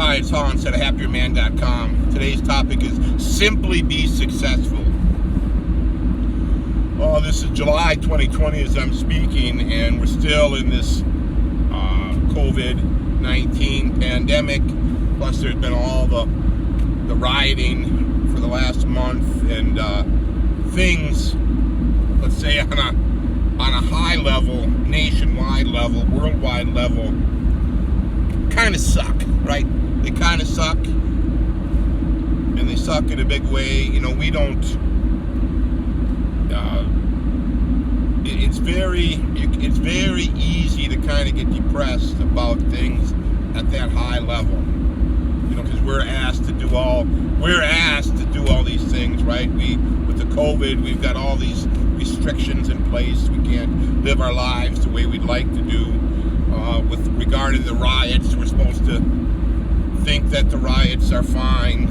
Hi, it's Hans at happierman.com. Today's topic is simply be successful. Well, this is July 2020 as I'm speaking, and we're still in this COVID-19 pandemic. Plus, there's been all the rioting for the last month, and things, let's say on a high level, nationwide level, worldwide level, kind of suck, right? They kind of suck, and they suck in a big way. You know, we don't. It's very easy to kind of get depressed about things at that high level. You know, because we're asked to do all these things, right? With the COVID, we've got all these restrictions in place. We can't live our lives the way we'd like to do. With regarding the riots, we're supposed to think that the riots are fine,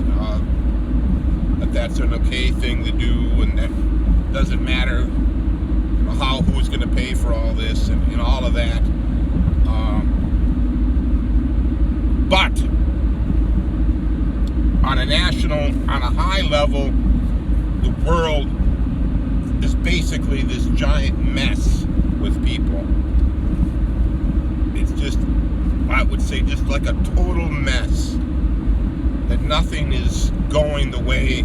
that that's an okay thing to do, and that doesn't matter who's going to pay for all this and all of that. But on a high level, the world is basically this giant mess with people. It's just, I would say, just like a total mess. That nothing is going the way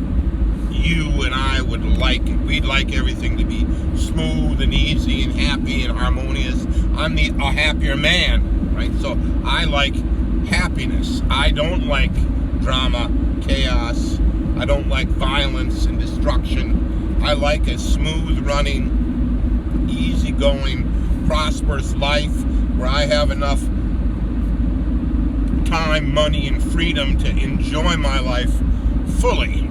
you and I would like it. We'd like everything to be smooth and easy and happy and harmonious. I'm a happier man, right? So I like happiness. I don't like drama, chaos. I don't like violence and destruction. I like a smooth running, easygoing, prosperous life where I have enough time, money, and freedom to enjoy my life fully.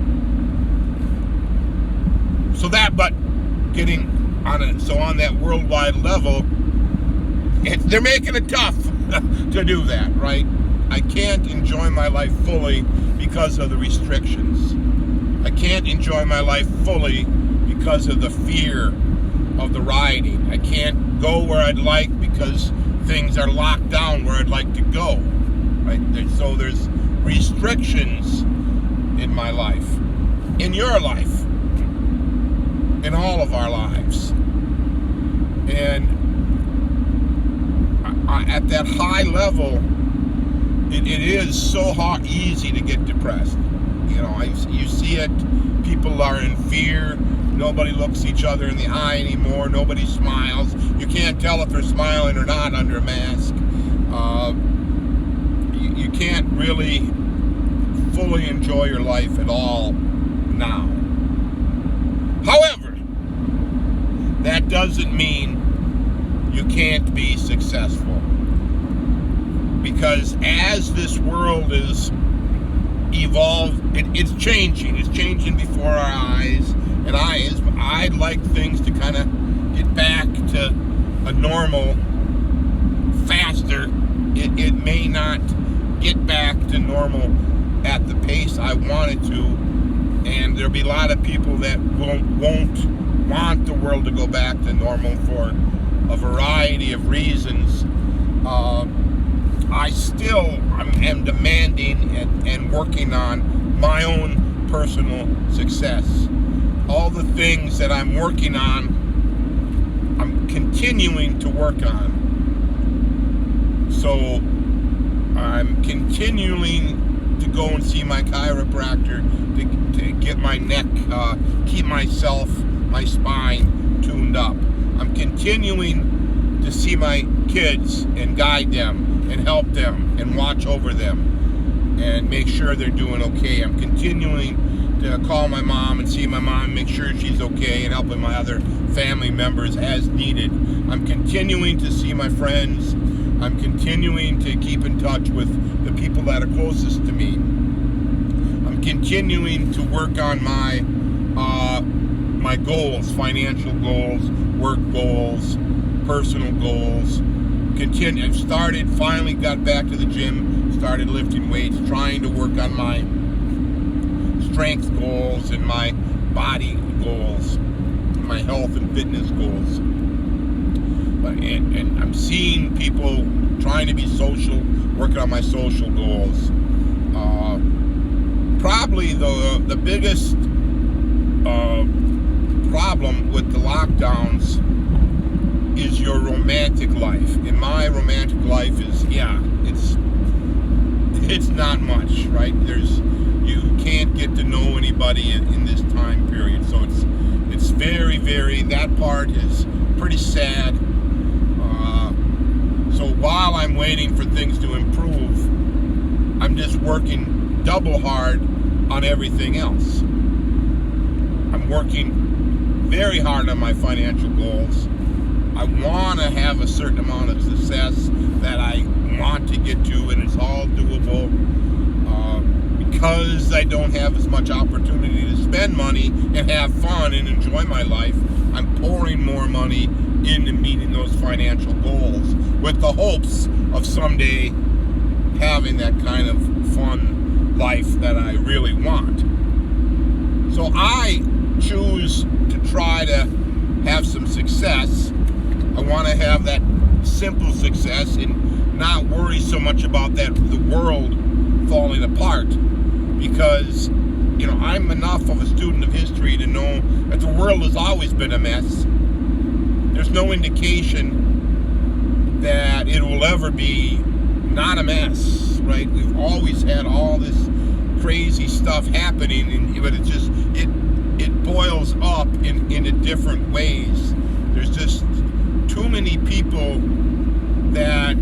On that worldwide level, they're making it tough to do that, right? I can't enjoy my life fully because of the restrictions. I can't enjoy my life fully because of the fear of the rioting. I can't go where I'd like because things are locked down where I'd like to go, right? So there's restrictions in my life, in your life, in all of our lives. And at that high level, it is so easy to get depressed. You know, you see it. People are in fear. Nobody looks each other in the eye anymore. Nobody smiles. You can't tell if they're smiling or not under a mask. You can't really fully enjoy your life at all now. However, that doesn't mean you can't be successful. Because as this world is evolved, it's changing. It's changing before our eyes. And I'd like things to kind of get back to a normal faster. It may not get back to normal at the pace I want it to. And there'll be a lot of people that won't want the world to go back to normal for a variety of reasons. I still am demanding and working on my own personal success. All the things that I'm working on, I'm continuing to work on. So I'm continuing to go and see my chiropractor to get my neck, keep my spine tuned up. I'm continuing to see my kids and guide them and help them and watch over them and make sure they're doing okay. I'm continuing to call my mom and see my mom, make sure she's okay, and helping my other family members as needed. I'm continuing to see my friends. I'm continuing to keep in touch with the people that are closest to me. I'm continuing to work on my goals, financial goals, work goals, personal goals. Finally got back to the gym, started lifting weights, trying to work on my strength goals and my body goals, my health and fitness goals. And I'm seeing people trying to be social, working on my social goals. Probably the biggest problem with the lockdowns is your romantic life. And my romantic life is, it's not much, right? You can't get to know anybody in this time period, so it's very, very, that part is pretty sad. So while I'm waiting for things to improve, I'm just working double hard on everything else. I'm working very hard on my financial goals. I want to have a certain amount of success that I want to get to, and it's all doable. Because I don't have as much opportunity to spend money and have fun and enjoy my life, I'm pouring more money into meeting those financial goals with the hopes of someday having that kind of fun life that I really want. So I choose to try to have some success. I want to have that simple success and not worry so much about the world falling apart, because I'm enough of a student of history to know that the world has always been a mess. There's no indication that it will ever be not a mess, right? We've always had all this crazy stuff happening, but it boils up into different ways. There's just too many people that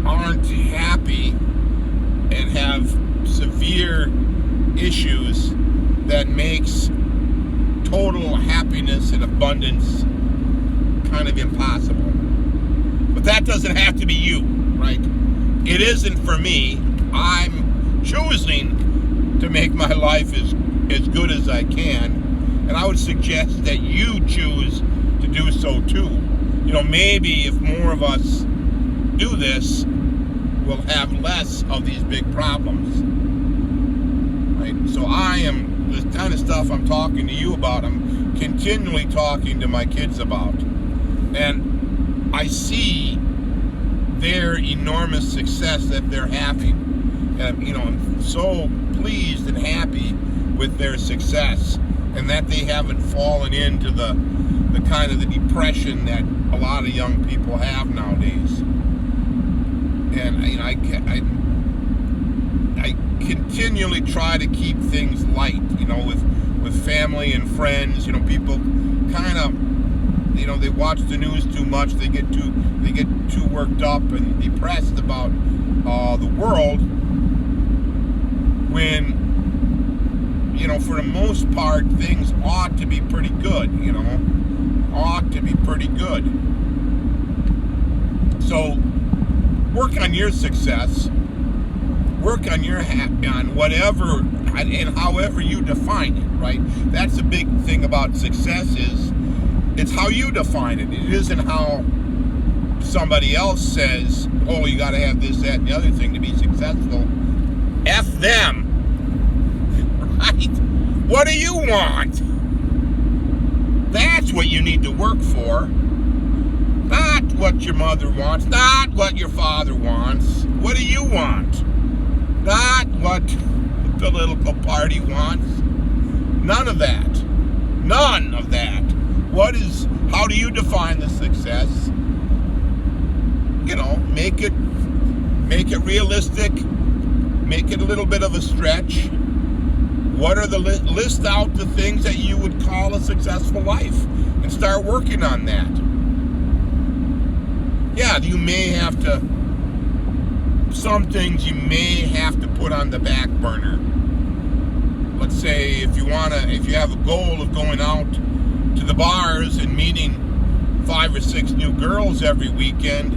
aren't happy and have severe issues that makes total happiness and abundance kind of impossible. But that doesn't have to be you, right? It isn't for me. I'm choosing to make my life as good as I can, and I would suggest that you choose to do so too. Maybe if more of us do this, we'll have less of these big problems, right? So the kind of stuff I'm talking to you about, I'm continually talking to my kids about, and I see their enormous success that they're having, and I'm so pleased and happy with their success, and that they haven't fallen into the kind of the depression that a lot of young people have nowadays. And I continually try to keep things light, with family and friends. People kind of, they watch the news too much. They get too worked up and depressed about the world, when for the most part things ought to be pretty good. Ought to be pretty good. So work on your success. Work on on whatever and however you define it, right? That's the big thing about success is it's how you define it. It isn't how somebody else says, oh, you got to have this, that, and the other thing to be successful. F them, right? What do you want? That's what you need to work for. Not what your mother wants, not what your father wants. What do you want? Not what the political party wants. None of that. None of that. How do you define the success? Make it realistic. Make it a little bit of a stretch. What are list out the things that you would call a successful life and start working on that. Yeah, some things you may have to put on the back burner. Let's say if you have a goal of going out to the bars and meeting 5 or 6 new girls every weekend,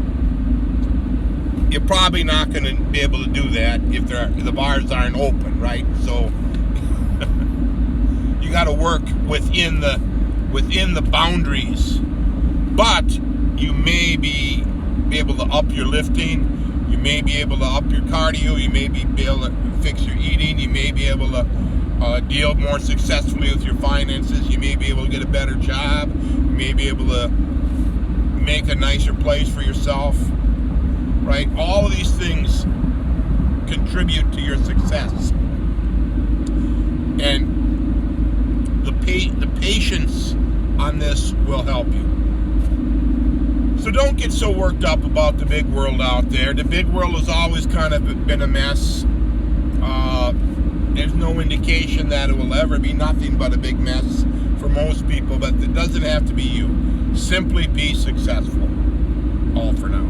you're probably not going to be able to do that if the bars aren't open, right? So you got to work within the boundaries, but you may be able to up your lifting. You may be able to up your cardio. You may be able to fix your eating. You may be able to deal more successfully with your finances. You may be able to get a better job. You may be able to make a nicer place for yourself, right? All of these things contribute to your success. And the patience on this will help you. So don't get so worked up about the big world out there. The big world has always kind of been a mess. There's no indication that it will ever be nothing but a big mess for most people, but it doesn't have to be you. Simply be successful. All for now.